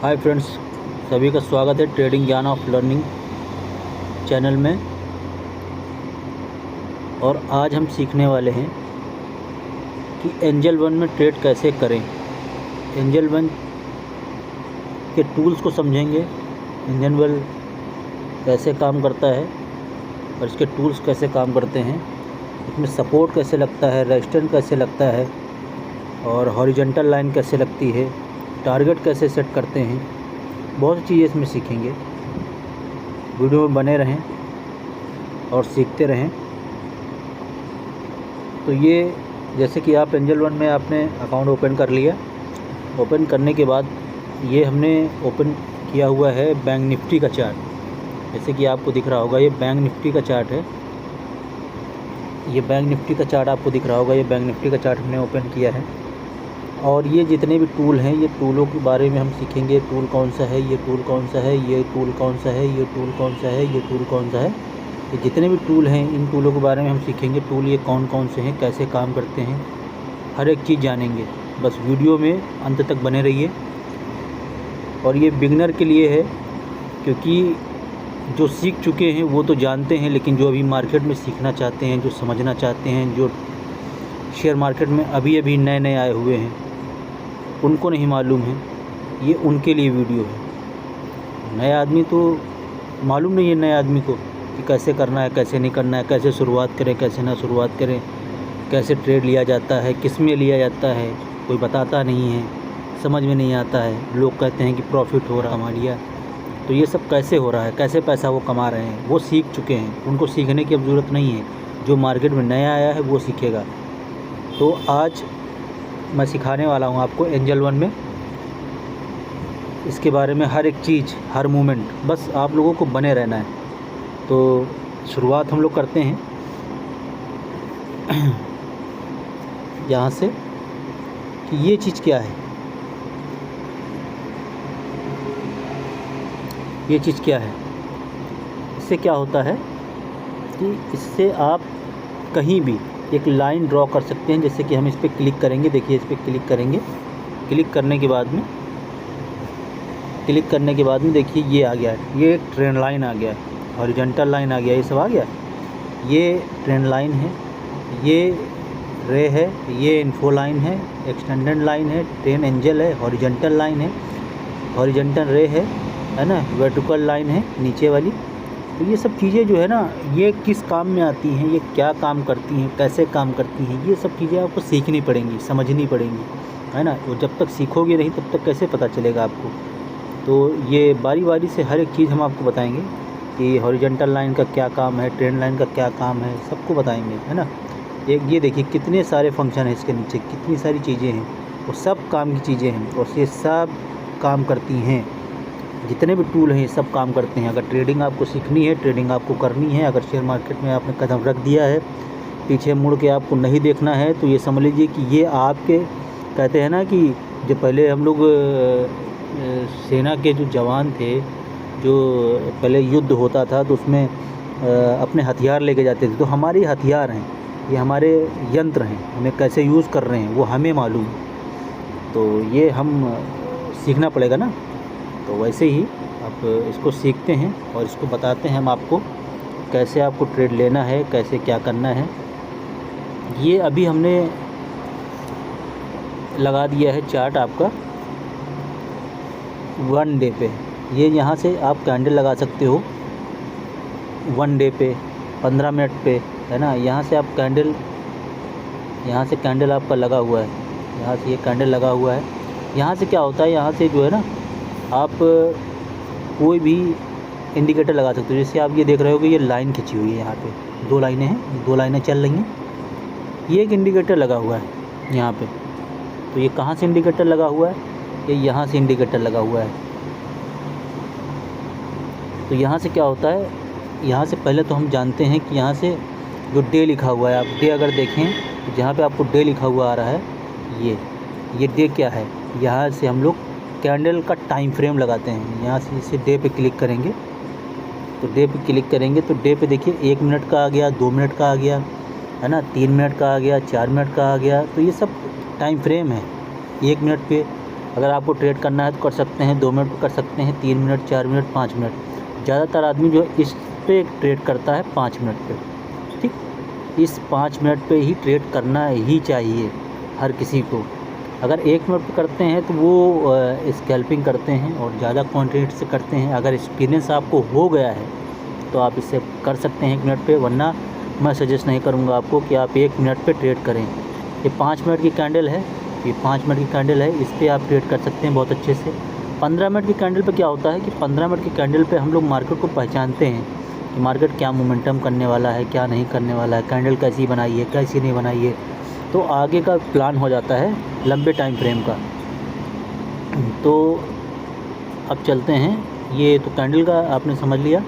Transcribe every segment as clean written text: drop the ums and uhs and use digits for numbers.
Hi friends, सभी का स्वागत है ट्रेडिंग ज्ञान ऑफ लर्निंग चैनल में। और आज हम सीखने वाले हैं कि एंजल वन में ट्रेड कैसे करें। एंजल वन के टूल्स को समझेंगे, एंजल वन कैसे काम करता है और इसके टूल्स कैसे काम करते हैं, इसमें सपोर्ट कैसे लगता है, रेजिस्टेंस कैसे लगता है और हॉरिजॉन्टल लाइन कैसे लगती है, टारगेट कैसे सेट करते हैं। बहुत सी चीज़ें इसमें सीखेंगे। वीडियो में बने रहें और सीखते रहें। तो ये जैसे कि आप एंजल वन में आपने अकाउंट ओपन कर लिया। ओपन करने के बाद ये हमने ओपन किया हुआ है बैंक निफ्टी का चार्ट। जैसे कि आपको दिख रहा होगा, ये बैंक निफ्टी का चार्ट है। ये बैंक निफ्टी का चार्ट आपको दिख रहा होगा, ये बैंक निफ्टी का चार्ट हमने ओपन किया है। और ये जितने भी टूल हैं, ये टूलों के बारे में हम सीखेंगे। टूल कौन सा है, ये टूल कौन सा है, ये टूल कौन सा है, ये टूल कौन सा है, ये टूल कौन सा है। ये जितने भी टूल हैं, इन टूलों के बारे में हम सीखेंगे। टूल ये कौन कौन से हैं, कैसे काम करते हैं, हर एक चीज़ जानेंगे। बस वीडियो में अंत तक बने रहिए। और ये बिगनर के लिए है, क्योंकि जो सीख चुके हैं वो तो जानते हैं, लेकिन जो अभी मार्केट में सीखना चाहते हैं, जो समझना चाहते हैं, जो शेयर मार्केट में अभी अभी नए नए आए हुए हैं, उनको नहीं मालूम है, ये उनके लिए वीडियो है। नए आदमी तो मालूम नहीं है, नए आदमी को कि कैसे करना है, कैसे नहीं करना है, कैसे शुरुआत करें, कैसे ना शुरुआत करें, कैसे ट्रेड लिया जाता है, किस में लिया जाता है, कोई बताता नहीं है, समझ में नहीं आता है। लोग कहते हैं कि प्रॉफिट हो रहा, कमा लिया। तो ये सब कैसे हो रहा है, कैसे पैसा वो कमा रहे हैं, वो सीख चुके हैं। उनको सीखने की अब ज़रूरत नहीं है। जो मार्केट में नया आया है वो सीखेगा। तो आज मैं सिखाने वाला हूँ आपको एंजल वन में, इसके बारे में हर एक चीज़, हर मोमेंट। बस आप लोगों को बने रहना है। तो शुरुआत हम लोग करते हैं यहाँ से कि ये चीज़ क्या है। ये चीज़ क्या है, इससे क्या होता है कि इससे आप कहीं भी एक लाइन ड्रॉ कर सकते हैं। जैसे कि हम इस पर क्लिक करेंगे, देखिए इस पर क्लिक करेंगे। क्लिक करने के बाद में देखिए ये आ गया है, ये एक ट्रेंड लाइन आ गया है, हॉरिजॉन्टल लाइन आ गया, ये सब आ गया। ये ट्रेंड लाइन है, ये रे है, ये इन्फो लाइन है, एक्सटेंडेड लाइन है, ट्रेंड एंजल है, हॉरिजॉन्टल लाइन है, हॉरिजॉन्टल रे है ना, वर्टिकल लाइन है नीचे वाली। तो ये सब चीज़ें जो है ना, ये किस काम में आती हैं, ये क्या काम करती हैं, कैसे काम करती हैं, ये सब चीज़ें आपको सीखनी पड़ेंगी, समझनी पड़ेंगी, है ना। और जब तक सीखोगे नहीं तब तक कैसे पता चलेगा आपको। तो ये बारी बारी से हर एक चीज़ हम आपको बताएंगे कि हॉरिजॉन्टल लाइन का क्या काम है, ट्रेंड लाइन का क्या काम है, सबको बताएंगे, है ना। एक ये देखिए कितने सारे फंक्शन हैं इसके नीचे, कितनी सारी चीज़ें हैं, वो सब काम की चीज़ें हैं और ये सब काम करती हैं। जितने भी टूल हैं ये सब काम करते हैं। अगर ट्रेडिंग आपको सीखनी है, ट्रेडिंग आपको करनी है, अगर शेयर मार्केट में आपने कदम रख दिया है, पीछे मुड़ के आपको नहीं देखना है, तो ये समझ लीजिए कि ये आपके, कहते हैं ना कि जो पहले हम लोग सेना के जो जवान थे, जो पहले युद्ध होता था तो उसमें अपने हथियार लेके जाते थे। तो हमारे हथियार हैं, ये हमारे यंत्र हैं, हमें कैसे यूज़ कर रहे हैं वो हमें मालूम। तो ये हम सीखना पड़ेगा ना। तो वैसे ही आप इसको सीखते हैं और इसको बताते हैं हम आपको कैसे आपको ट्रेड लेना है, कैसे क्या करना है। ये अभी हमने लगा दिया है चार्ट आपका 1 डे पे। ये यहाँ से आप कैंडल लगा सकते हो 1 डे पे, 15 मिनट पे, है ना। यहाँ से आप कैंडल, यहाँ से कैंडल आपका लगा हुआ है, यहाँ से ये कैंडल लगा हुआ है। यहाँ से क्या होता है, यहाँ से जो है ना आप कोई भी इंडिकेटर लगा सकते हो। जैसे आप ये देख रहे हो कि ये लाइन खिंची हुई है, यहाँ पे 2 लाइनें हैं, 2 लाइनें चल रही हैं। ये एक इंडिकेटर लगा हुआ है यहाँ पे। तो ये कहाँ से इंडिकेटर लगा हुआ है, ये यहाँ से इंडिकेटर लगा हुआ है। तो यहाँ से क्या होता है, यहाँ से पहले तो हम जानते हैं कि यहाँ से जो डे लिखा हुआ है, आप डे अगर देखें तो जहाँ पे आपको डे लिखा हुआ आ रहा है, ये डे क्या है। यहाँ से हम लोग कैंडल का टाइम फ्रेम लगाते हैं। यहाँ से इसे डे पे क्लिक करेंगे, तो डे पे क्लिक करेंगे तो डे पे देखिए 1 मिनट का आ गया, 2 मिनट का आ गया, है ना, 3 मिनट का आ गया, 4 मिनट का आ गया। तो ये सब टाइम फ्रेम है। 1 मिनट पे अगर आपको ट्रेड करना है तो कर सकते हैं, 2 मिनट पर कर सकते हैं, 3 मिनट, 4 मिनट, 5 मिनट। ज़्यादातर आदमी जो इस पे ट्रेड करता है 5 मिनट पे, ठीक। इस 5 मिनट पे ही ट्रेड करना ही चाहिए हर किसी को। अगर 1 मिनट पे करते हैं तो वो स्कैल्पिंग करते हैं और ज़्यादा क्वांटिटी से करते हैं। अगर एक्सपीरियंस आपको हो गया है तो आप इससे कर सकते हैं 1 मिनट पे, वरना मैं सजेस्ट नहीं करूँगा आपको कि आप 1 मिनट पे ट्रेड करें। ये 5 मिनट की कैंडल है, ये 5 मिनट की कैंडल है, इस पर आप ट्रेड कर सकते हैं बहुत अच्छे से। 15 मिनट की कैंडल पे क्या होता है कि 15 मिनट की कैंडल पे हम लोग मार्केट को पहचानते हैं कि मार्केट क्या मोमेंटम करने वाला है, क्या नहीं करने वाला है, कैंडल कैसी बनाई है, कैसी नहीं बनाई है, तो आगे का प्लान हो जाता है लंबे टाइम फ्रेम का। तो अब चलते हैं, ये तो कैंडल का आपने समझ लिया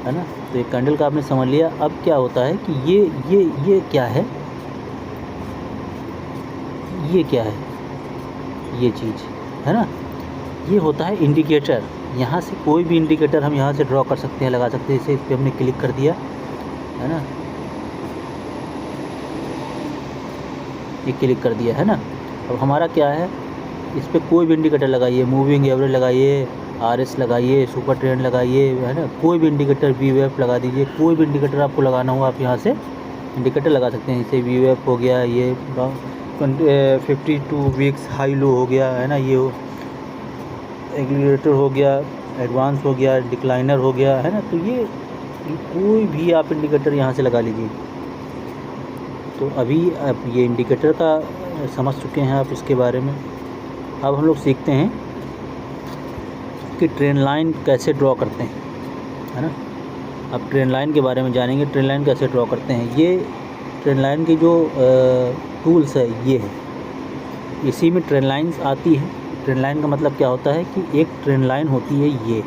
है ना, तो ये कैंडल का आपने समझ लिया। अब क्या होता है कि ये क्या है, ये क्या है, ये चीज़ है ना, ये होता है इंडिकेटर। यहाँ से कोई भी इंडिकेटर हम यहाँ से ड्रॉ कर सकते हैं, लगा सकते हैं। इसे इस पर हमने क्लिक कर दिया है ना, ये क्लिक कर दिया है ना। अब हमारा क्या है, इस पर कोई भी इंडिकेटर लगाइए, मूविंग एवरेज लगाइए, आरएस लगाइए, सुपर ट्रेंड लगाइए, है ना, कोई भी इंडिकेटर, वीवेएफ लगा दीजिए। कोई भी इंडिकेटर आपको लगाना हो आप यहाँ से इंडिकेटर लगा सकते हैं। जैसे वीवेएफ हो गया, ये 52 वीक्स हाई लो हो गया है ना, ये एक्सीलरेटर हो गया, एडवांस हो गया, डिक्लाइनर हो गया है ना। तो ये कोई भी आप इंडिकेटर यहाँ से लगा लीजिए। तो अभी आप ये इंडिकेटर का समझ चुके हैं आप इसके बारे में। अब हम लोग सीखते हैं कि ट्रेंड लाइन कैसे ड्रॉ करते हैं, है ना। अब ट्रेंड लाइन के बारे में जानेंगे, ट्रेंड लाइन कैसे ड्रॉ करते हैं। ये ट्रेंड लाइन की जो टूल्स है ये है, इसी में ट्रेंड लाइन्स आती है। ट्रेंड लाइन का मतलब क्या होता है कि एक ट्रेंड लाइन होती है ये,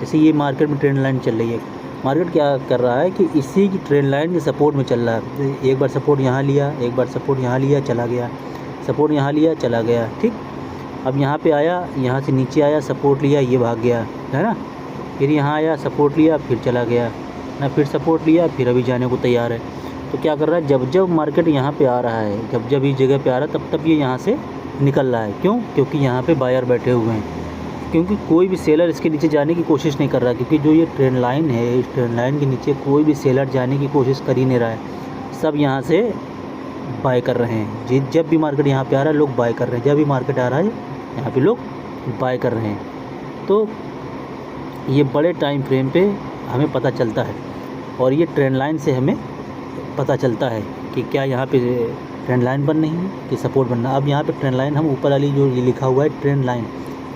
जैसे ये मार्केट में ट्रेंड लाइन चल रही है। मार्केट क्या कर रहा है कि इसी की ट्रेंड लाइन के सपोर्ट में चल रहा है। एक बार सपोर्ट यहाँ लिया, एक बार सपोर्ट यहाँ लिया, चला गया, सपोर्ट यहाँ लिया, चला गया, ठीक। अब यहाँ पे आया, यहाँ से नीचे आया, सपोर्ट लिया, ये भाग गया, है ना। फिर यहाँ आया, सपोर्ट लिया, फिर चला गया ना, फिर सपोर्ट लिया, फिर अभी जाने को तैयार है। तो क्या कर रहा है, जब जब मार्केट यहाँ पे आ रहा है, जब जब इस जगह पे आ रहा है, तब तब ये यहाँ से निकल रहा है। क्यों? क्योंकि यहाँ पे बायर बैठे हुए हैं, क्योंकि कोई भी सेलर इसके नीचे जाने की कोशिश नहीं कर रहा। क्योंकि जो ये ट्रेंड लाइन है, इस ट्रेंड लाइन के नीचे कोई भी सेलर जाने की कोशिश कर ही नहीं रहा है। सब यहाँ से बाय कर रहे हैं। जब भी मार्केट यहाँ पे आ रहा है, लोग बाय कर रहे हैं। जब भी मार्केट आ रहा है, यहाँ पे लोग बाय कर रहे हैं। तो ये बड़े टाइम फ्रेम पे हमें पता चलता है, और ये ट्रेंड लाइन से हमें पता चलता है कि क्या यहाँ पे ट्रेंड लाइन बन रही है कि सपोर्ट बनना। अब यहाँ पे ट्रेंड लाइन, हम ऊपर वाली जो ये लिखा हुआ है ट्रेंड लाइन,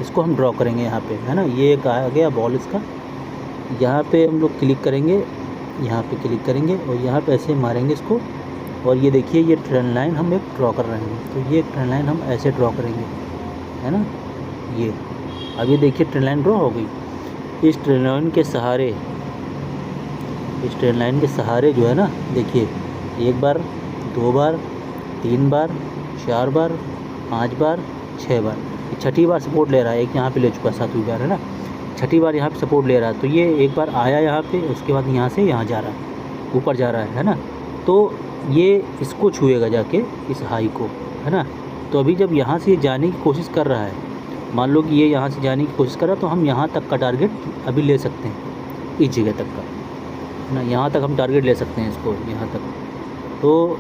इसको हम ड्रॉ करेंगे यहाँ पे, है ना। ये एक आ गया बॉल इसका, यहाँ पे हम लोग क्लिक करेंगे, यहाँ पे क्लिक करेंगे और यहाँ पे ऐसे मारेंगे इसको, और ये देखिए ये ट्रेंड लाइन हम एक ड्रॉ कर रहे हैं। तो ये ट्रेंड लाइन हम ऐसे ड्रॉ करेंगे, है ना। ये अब ये देखिए ट्रेंड लाइन ड्रॉ हो गई। इस ट्रेंड लाइन के सहारे, इस ट्रेंड लाइन के सहारे जो है ना, देखिए 1 बार, 2 बार, 3 बार, 4 बार, 5 बार, 6 बार, छठी बार सपोर्ट ले रहा है। एक यहाँ पे ले चुका, 7वीं बार, है ना। छठी बार यहाँ पे सपोर्ट ले रहा है। तो ये एक बार आया यहाँ पे, उसके बाद यहाँ से यहाँ जा रहा है, ऊपर जा रहा है ना। तो ये इसको छुएगा जाके, इस हाई को, है ना। तो अभी जब यहाँ से जाने की कोशिश कर रहा है, मान लो कि ये यहाँ से जाने की कोशिश कर रहा है, तो हम यहाँ तक का टारगेट अभी ले सकते हैं, इस जगह तक का, है ना। यहाँ तक हम टारगेट ले सकते हैं इसको, यहाँ तक। तो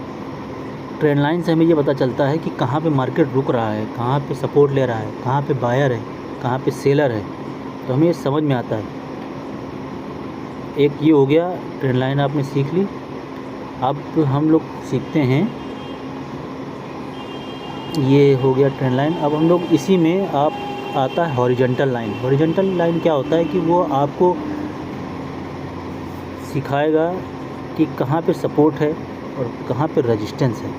ट्रेंड लाइन से हमें ये पता चलता है कि कहाँ पे मार्केट रुक रहा है, कहाँ पे सपोर्ट ले रहा है, कहाँ पे बायर है, कहाँ पे सेलर है। तो हमें ये समझ में आता है। एक ये हो गया, ट्रेंड लाइन आपने सीख ली। अब हम लोग सीखते हैं, ये हो गया ट्रेंड लाइन। अब हम लोग इसी में आप आता है हॉरिजॉन्टल लाइन। हॉरिजॉन्टल लाइन क्या होता है कि वो आपको सिखाएगा कि कहाँ पे सपोर्ट है और कहाँ पे रेजिस्टेंस है।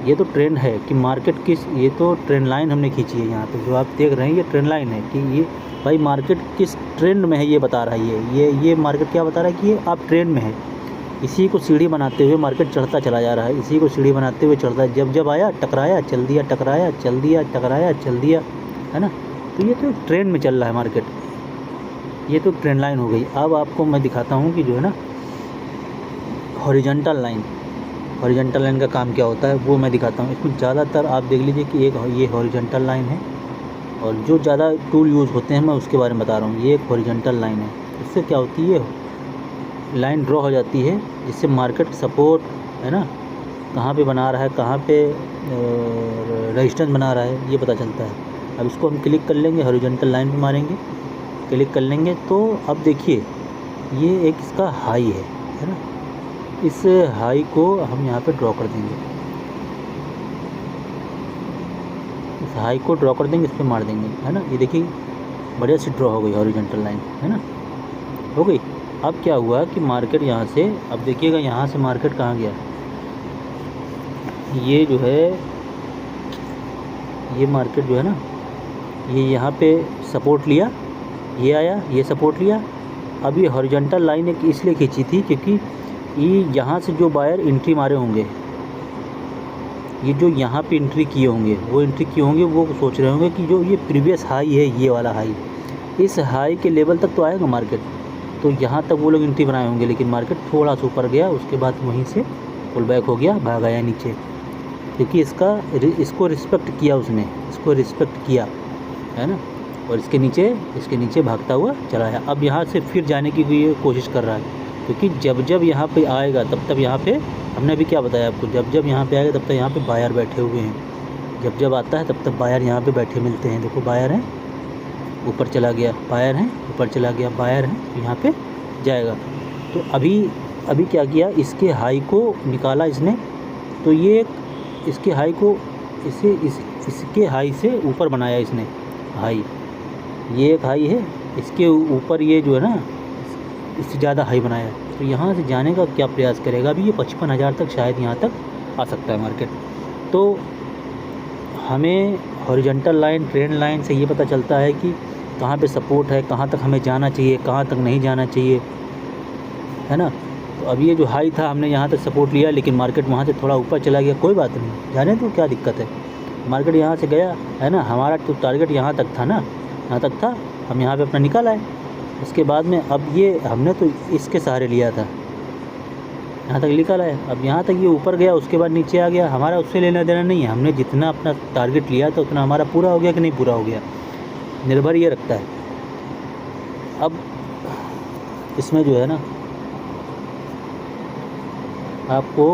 ये तो ट्रेंड है कि मार्केट किस, ये तो ट्रेंड लाइन हमने खींची है। यहाँ पे जो आप देख रहे हैं ये ट्रेंड लाइन है कि ये भाई मार्केट किस ट्रेंड में है, ये बता रहा है। ये मार्केट क्या बता रहा है कि ये आप ट्रेंड में है। इसी को सीढ़ी बनाते हुए मार्केट चढ़ता चला जा रहा है, इसी को सीढ़ी बनाते हुए चढ़ता है। जब जब आया टकराया, चल दिया, टकराया, चल दिया, टकराया, चल दिया, है ना। तो ये तो ट्रेंड में चल रहा है मार्केट, ये तो ट्रेंड लाइन हो गई। अब आपको मैं दिखाता हूँ कि जो है ना हॉरिजॉन्टल लाइन, हॉरिजॉन्टल लाइन का काम क्या होता है वो मैं दिखाता हूँ। इसमें ज़्यादातर आप देख लीजिए कि एक ये हॉरिजॉन्टल लाइन है, और जो ज़्यादा टूल यूज़ होते हैं मैं उसके बारे में बता रहा हूँ। ये एक हॉरिजॉन्टल लाइन है, इससे क्या होती है, लाइन ड्रॉ हो जाती है जिससे मार्केट सपोर्ट है ना कहाँ पे बना रहा है, कहाँ पे रेजिस्टेंस बना रहा है, ये पता चलता है। अब इसको हम क्लिक कर लेंगे, हॉरिजॉन्टल लाइन पे मारेंगे, क्लिक कर लेंगे तो अब देखिए ये एक इसका हाई है ना, इस हाई को हम यहाँ पे ड्रॉ कर देंगे, इस हाई को ड्रॉ कर देंगे, इस पर मार देंगे है ना। ये देखिए बढ़िया सी ड्रॉ हो गई हॉरिजॉन्टल लाइन है ना, हो गई। अब क्या हुआ कि मार्केट यहाँ से, अब देखिएगा यहाँ से मार्केट कहाँ गया, ये जो है ये मार्केट जो है ना ये यहाँ पे सपोर्ट लिया, ये आया, ये सपोर्ट लिया। अब ये हॉरिजॉन्टल लाइन एक इसलिए खींची थी क्योंकि ये यहाँ से जो बायर एंट्री मारे होंगे, ये जो यहाँ पे एंट्री किए होंगे, वो एंट्री किए होंगे, वो सोच रहे होंगे कि जो ये प्रीवियस हाई है, ये वाला हाई, इस हाई के लेवल तक तो आएगा मार्केट, तो यहाँ तक वो लोग एंट्री बनाए होंगे। लेकिन मार्केट थोड़ा सा ऊपर गया, उसके बाद वहीं से पुल बैक हो गया, भाग आया नीचे, क्योंकि इसको रिस्पेक्ट किया उसने, इसको रिस्पेक्ट किया है ना, और इसके नीचे भागता हुआ चला आया। अब यहाँ से फिर जाने की भी कोशिश कर रहा है, क्योंकि जब यहाँ पे आएगा तब यहाँ पे, हमने अभी क्या बताया आपको, जब यहाँ पे आएगा तब यहाँ पे बायर बैठे हुए हैं, जब आता है तब बायर यहाँ पे बैठे मिलते हैं। देखो बायर हैं, ऊपर चला गया, बायर हैं, ऊपर चला गया, बायर हैं, तो यहाँ पे जाएगा। तो अभी क्या किया, इसके हाई को निकाला इसने, तो ये इसके हाई को इसके हाई से ऊपर बनाया इसने हाई, ये एक हाई है, इसके ऊपर ये जो है ना इससे ज़्यादा हाई बनाया। तो यहाँ से जाने का क्या प्रयास करेगा, अभी ये 55,000 तक शायद यहाँ तक आ सकता है मार्केट। तो हमें हॉरिजॉन्टल लाइन, ट्रेंड लाइन से ये पता चलता है कि कहाँ पे सपोर्ट है, कहाँ तक हमें जाना चाहिए, कहाँ तक नहीं जाना चाहिए, है ना। तो अब ये जो हाई था, हमने यहाँ तक सपोर्ट लिया, लेकिन मार्केट वहाँ से थोड़ा ऊपर चला गया, कोई बात नहीं, जाने तो क्या दिक्कत है, मार्केट यहाँ से गया है ना, हमारा तो टारगेट यहाँ तक था ना, यहाँ तक था, हम यहाँ पे अपना निकल आए। उसके बाद में अब ये हमने तो इसके सहारे लिया था, यहाँ तक निकल आए, अब यहाँ तक ये ऊपर गया, उसके बाद नीचे आ गया, हमारा उससे लेना देना नहीं है, हमने जितना अपना टारगेट लिया था उतना हमारा पूरा हो गया कि नहीं पूरा हो गया, निर्भर ये रखता है। अब इसमें जो है ना आपको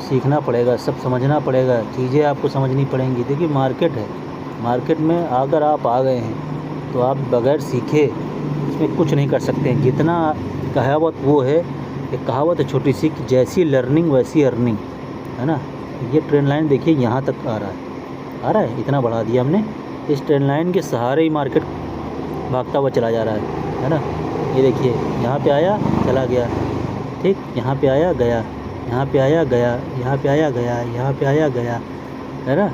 सीखना पड़ेगा, सब समझना पड़ेगा, चीज़ें आपको समझनी पड़ेंगी। देखिए मार्केट है, मार्केट में अगर आप आ गए हैं तो आप बगैर सीखे इसमें कुछ नहीं कर सकते हैं। जितना कहावत वो है, एक कहावत है छोटी सी कि जैसी लर्निंग वैसी अर्निंग, है ना। ये ट्रेंड लाइन देखिए यहाँ तक आ रहा है, इतना बढ़ा दिया हमने, इस ट्रेंड लाइन के सहारे ही मार्केट भागता हुआ चला जा रहा है ना। ये देखिए यहाँ पे आया चला गया, ठीक, यहाँ पे आया गया, यहाँ पे आया गया, यहाँ पे आया गया, यहाँ पे आया गया, है ना,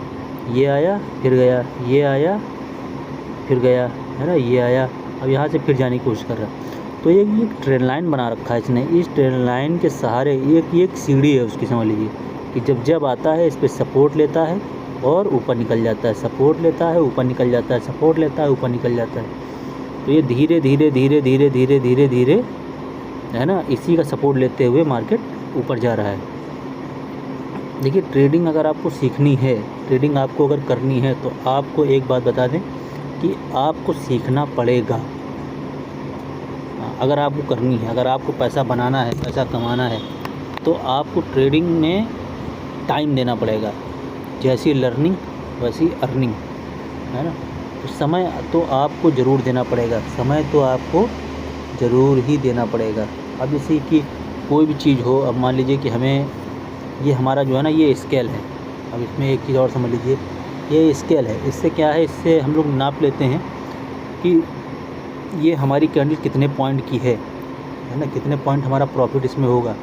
ये आया फिर गया, ये आया फिर गया, है ना, ये आया, अब यहाँ से फिर जाने की कोशिश कर रहा है। तो ये ट्रेंड लाइन बना रखा है इसने, इस ट्रेंड लाइन के सहारे एक सीढ़ी है उसकी, समझ लीजिए कि जब आता है इस पर सपोर्ट लेता है और ऊपर निकल जाता है, सपोर्ट लेता है ऊपर निकल जाता है, सपोर्ट लेता है ऊपर निकल जाता है। तो ये धीरे धीरे धीरे धीरे धीरे धीरे धीरे है ना, इसी का सपोर्ट लेते हुए मार्केट ऊपर जा रहा है। देखिए ट्रेडिंग अगर आपको सीखनी है, ट्रेडिंग आपको अगर करनी है, तो आपको एक बात बता दें कि आपको सीखना पड़ेगा। अगर आपको करनी है, अगर आपको पैसा बनाना है, पैसा कमाना है, तो आपको ट्रेडिंग में टाइम देना पड़ेगा। जैसी लर्निंग वैसी अर्निंग, है ना। तो समय तो आपको ज़रूर देना पड़ेगा, समय तो आपको ज़रूर ही देना पड़ेगा। अब जैसे कि कोई भी चीज़ हो, अब मान लीजिए कि हमें ये हमारा जो है ना ये स्केल है, अब इसमें एक चीज़ और समझ लीजिए, ये स्केल है, इससे क्या है, इससे हम लोग नाप लेते हैं कि ये हमारी कैंडल कितने पॉइंट की है ना, कितने पॉइंट हमारा प्रॉफिट इसमें होगा।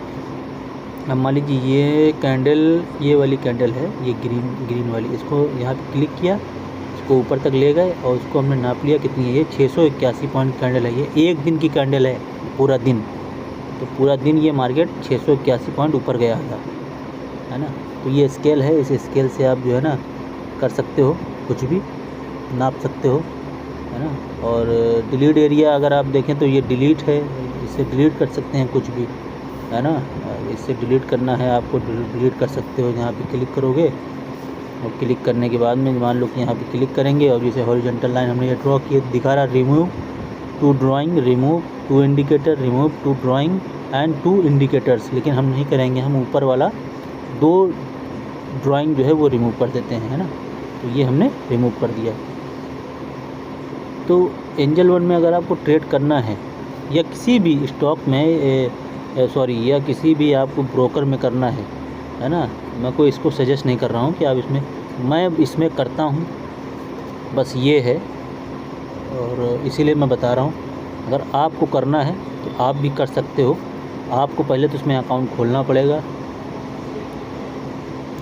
अब मान लीजिए ये कैंडल, ये वाली कैंडल है, ये ग्रीन वाली, इसको यहाँ पे क्लिक किया, इसको ऊपर तक ले गए और उसको हमने नाप लिया कितनी है, ये 681 पॉइंट कैंडल है, ये एक दिन की कैंडल है, पूरा दिन, तो पूरा दिन ये मार्केट 681 पॉइंट ऊपर गया था, है ना। तो ये स्केल है, इस स्केल से आप जो है ना कर सकते हो, कुछ भी नाप सकते हो, है ना। और डिलीट एरिया अगर आप देखें तो ये डिलीट है, इससे डिलीट कर सकते हैं कुछ भी, है ना। इससे डिलीट करना है आपको, डिलीट कर सकते हो, यहाँ पे क्लिक करोगे और क्लिक करने के बाद में मान लो कि यहाँ पे क्लिक करेंगे और जैसे हॉरिजॉन्टल लाइन हमने ये ड्रॉ किए दिखा रहा remove to drawing, remove to indicator, remove to drawing and to indicators, लेकिन हम नहीं करेंगे, हम ऊपर वाला 2 ड्राइंग जो है वो रिमूव कर देते हैं, है ना। तो ये हमने रिमूव कर दिया। तो एंजल वन में अगर आपको ट्रेड करना है या किसी भी स्टॉक में या किसी भी आपको ब्रोकर में करना है ना, मैं कोई इसको सजेस्ट नहीं कर रहा हूँ कि आप इसमें, मैं इसमें करता हूँ, बस ये है और इसीलिए मैं बता रहा हूँ। अगर आपको करना है तो आप भी कर सकते हो। आपको पहले तो इसमें अकाउंट खोलना पड़ेगा,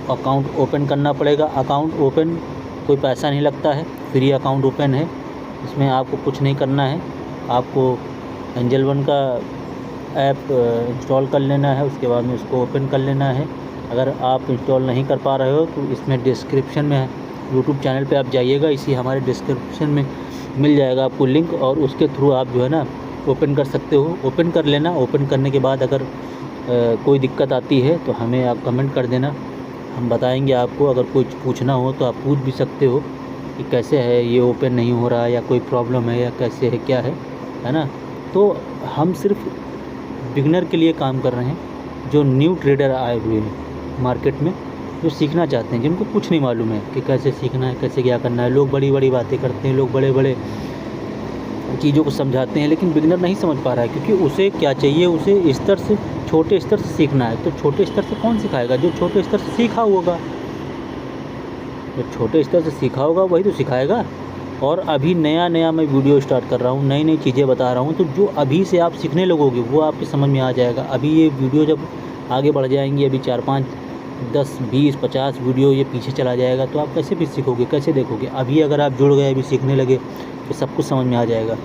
अकाउंट ओपन करना पड़ेगा। अकाउंट ओपन कोई पैसा नहीं लगता है, फ्री अकाउंट ओपन है। इसमें आपको कुछ नहीं करना है, आपको एंजल वन का ऐप इंस्टॉल कर लेना है, उसके बाद में उसको ओपन कर लेना है। अगर आप इंस्टॉल नहीं कर पा रहे हो तो इसमें डिस्क्रिप्शन में यूट्यूब चैनल पे आप जाइएगा, इसी हमारे डिस्क्रिप्शन में मिल जाएगा आपको लिंक, और उसके थ्रू आप जो है ना ओपन कर सकते हो। ओपन कर लेना। ओपन करने के बाद अगर कोई दिक्कत आती है तो हमें आप कमेंट कर देना, हम बताएंगे आपको। अगर कुछ पूछना हो तो आप पूछ भी सकते हो कि कैसे है ये ओपन नहीं हो रहा, या कोई प्रॉब्लम है, या कैसे है, क्या है ना। तो हम सिर्फ बिगनर के लिए काम कर रहे हैं, जो न्यू ट्रेडर आए हुए हैं मार्केट में, जो सीखना चाहते हैं, जिनको कुछ नहीं मालूम है कि कैसे सीखना है, कैसे क्या करना है। लोग बड़ी बड़ी बातें करते हैं, लोग बड़े बड़े चीज़ों को समझाते हैं, लेकिन बिगनर नहीं समझ पा रहा है, क्योंकि उसे क्या चाहिए, उसे स्तर से, छोटे स्तर से सीखना है। तो छोटे स्तर से कौन सिखाएगा? जो छोटे स्तर से सीखा होगा, जो छोटे स्तर से सीखा होगा वही तो सिखाएगा। और अभी नया नया मैं वीडियो स्टार्ट कर रहा हूँ, नई नई चीज़ें बता रहा हूँ, तो जो अभी से आप सीखने लगोगे वो आपकी समझ में आ जाएगा। अभी ये वीडियो जब आगे बढ़ जाएंगी, अभी 4, 5, 10, 20, 50 वीडियो ये पीछे चला जाएगा, तो आप कैसे भी सीखोगे, कैसे देखोगे? अभी अगर आप जुड़ गए, अभी सीखने लगे, तो सब कुछ समझ में आ जाएगा।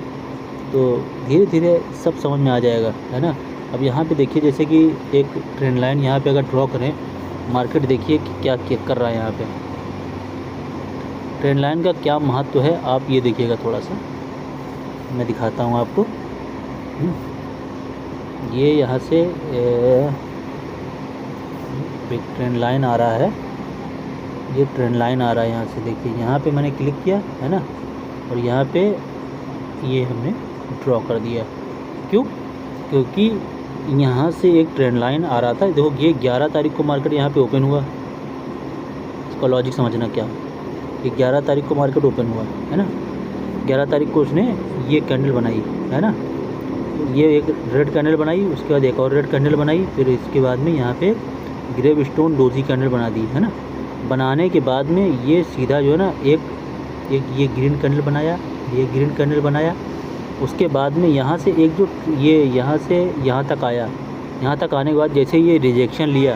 तो धीरे धीरे सब समझ में आ जाएगा, है ना। अब यहाँ पे देखिए, जैसे कि एक ट्रेंड लाइन यहाँ पे अगर ड्रॉ करें, मार्केट देखिए कि क्या कर रहा है। यहाँ पे ट्रेंड लाइन का क्या महत्व है, आप ये देखिएगा। थोड़ा सा मैं दिखाता हूँ आपको। ये यहाँ से एक ट्रेंड लाइन आ रहा है, ये ट्रेंड लाइन आ रहा है यहाँ से। देखिए यहाँ पे मैंने क्लिक किया, है ना, और यहाँ पे ये हमने ड्रॉ कर दिया। क्यों? क्योंकि यहाँ से एक ट्रेंड लाइन आ रहा था। देखो ये 11 तारीख को मार्केट यहाँ पे ओपन हुआ, इसका लॉजिक समझना क्या है। ये 11 तारीख को मार्केट ओपन हुआ, है ना। 11 तारीख को उसने ये कैंडल बनाई, है ना, ये एक रेड कैंडल बनाई, उसके बाद एक और रेड कैंडल बनाई, फिर इसके बाद में यहाँ पे ग्रेव स्टोन डोजी कैंडल बना दी, है ना। बनाने के बाद में ये सीधा जो है ना एक ये ग्रीन कैंडल बनाया, ये ग्रीन कैंडल बनाया। उसके बाद में यहाँ से एक जो ये यहाँ से यहाँ तक आया, यहाँ तक आने के बाद जैसे ये रिजेक्शन लिया,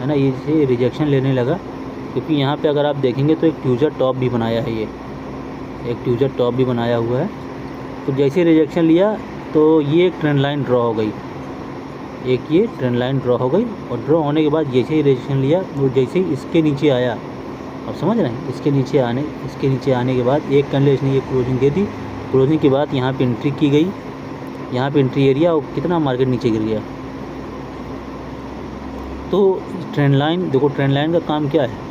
है ना, ये रिजेक्शन लेने लगा, क्योंकि यहाँ पे अगर आप देखेंगे तो एक ट्यूजर टॉप भी बनाया है, ये एक ट्यूजर टॉप भी बनाया हुआ है। तो जैसे रिजेक्शन लिया तो ये एक ट्रेंड लाइन ड्रॉ हो गई, एक ये ट्रेंड लाइन ड्रॉ हो गई, और ड्रॉ होने के बाद जैसे ही रिजेक्शन लिया वो जैसे ही इसके नीचे आया, आप समझ रहे हैं, इसके नीचे आने के बाद एक कैंडल इसने ये क्लोजिंग दे दी। क्लोजिंग के बाद यहाँ पे एंट्री की गई, यहाँ पे एंट्री एरिया, और कितना मार्केट नीचे गिर गया। तो ट्रेंड लाइन देखो, ट्रेंड लाइन का काम क्या है,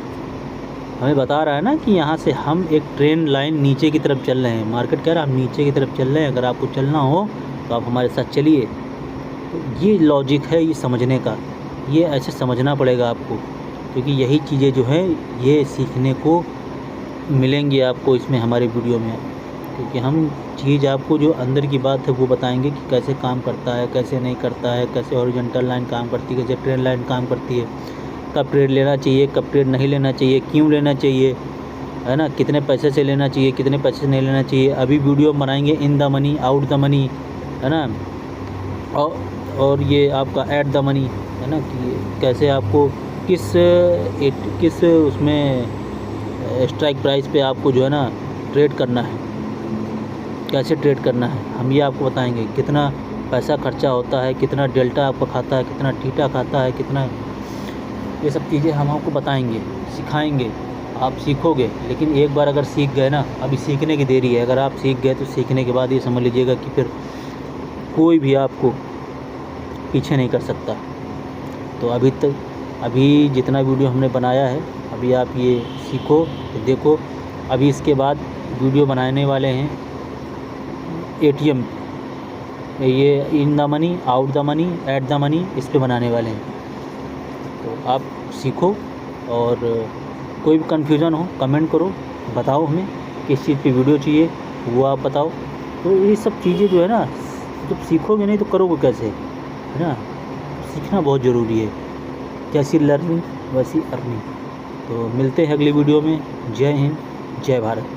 हमें बता रहा है ना कि यहाँ से हम एक ट्रेंड लाइन नीचे की तरफ चल रहे हैं। मार्केट कह रहा है हम नीचे की तरफ चल रहे हैं, अगर आपको चलना हो तो आप हमारे साथ चलिए। तो ये लॉजिक है ये समझने का, ये ऐसे समझना पड़ेगा आपको, क्योंकि यही चीज़ें जो हैं ये सीखने को मिलेंगी आपको इसमें हमारे वीडियो में। क्योंकि हम चीज़ आपको जो अंदर की बात है वो बताएंगे कि कैसे काम करता है, कैसे नहीं करता है, कैसे हॉरिजॉन्टल लाइन काम करती है, कैसे ट्रेंड लाइन काम करती है, कब ट्रेड लेना चाहिए, कब ट्रेड नहीं लेना चाहिए, क्यों लेना चाहिए, है ना, कितने पैसे से लेना चाहिए, कितने पैसे से नहीं लेना चाहिए। अभी वीडियो बनाएंगे in the money, out the money, है ना, और ये आपका ऐट द मनी, है ना, कि कैसे आपको किस उसमें स्ट्राइक प्राइस पे आपको जो है ना ट्रेड करना है, कैसे ट्रेड करना है, हम ये आपको बताएंगे। कितना पैसा खर्चा होता है, कितना डेल्टा आपका खाता है, कितना थीटा खाता है, कितना, ये सब चीज़ें हम आपको बताएंगे, सिखाएंगे, आप सीखोगे। लेकिन एक बार अगर सीख गए ना, अभी सीखने की देरी है। अगर आप सीख गए तो सीखने के बाद ये समझ लीजिएगा कि फिर कोई भी आपको पीछे नहीं कर सकता। तो अभी जितना वीडियो हमने बनाया है अभी आप ये सीखो। तो देखो अभी इसके बाद वीडियो बनाने वाले हैं ATM, ये in the money, out the money, at the money, इस पे बनाने वाले हैं। तो आप सीखो, और कोई भी कन्फ्यूज़न हो कमेंट करो, बताओ हमें किस चीज़ पे वीडियो चाहिए वो आप बताओ। तो ये सब चीज़ें जो है ना, जब सीखोगे नहीं तो करोगे कैसे, है ना। सीखना बहुत ज़रूरी है, जैसी लर्निंग वैसी अर्निंग। तो मिलते हैं अगली वीडियो में। जय हिंद, जय भारत।